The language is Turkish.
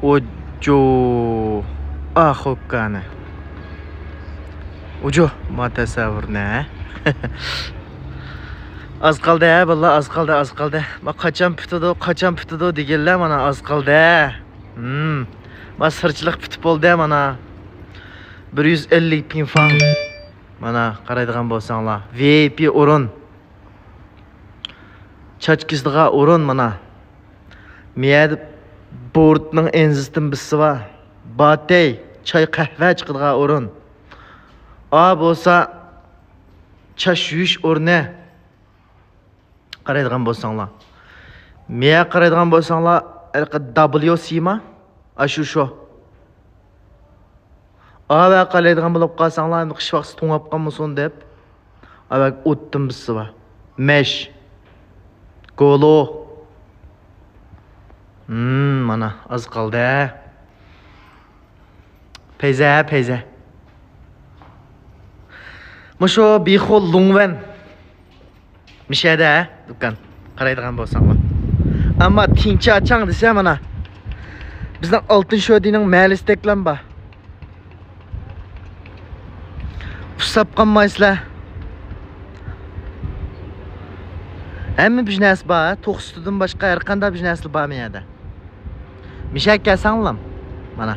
Ojo. Ah hokkani. Ojo matasavvur ne? Az qoldi ha, vallahi az qoldi. Ma qachon bitadi deganlar mana az qoldi. Ma sirchilik bitib bo'ldi mana. 150 bin fan. Mana qaraydigan bo'lsanglar, VIP o'rin. Chachkizdiga o'rin mana. Miyad bordning enzitin bisi va batey, choy qahva chiqadigan o'rin. A bo'lsa chash yuyish o'rni. Qaraydigan bo'lsanglar. Miya qaraydigan bo'lsanglar, WC ma? Shu. Ava qaraydigan bo'lib qolsanglar, qish vaqti to'ngab qolmasin deb. Ava o'tdim bisi va. Mesh. Golo. Mana az qoldi. Peyze. Musho bixol lungwen. Mishada dukkan qaraydigan bo'lsanglar. Ammo tinchi achang desa mana. Bizning Oltin Shodining malisteklan bor. Usab qolmaysizlar. Hamma biznes bor, to'qsizdan boshqa har qanday biznes bor miyada. Mishak kasanglam. Mana.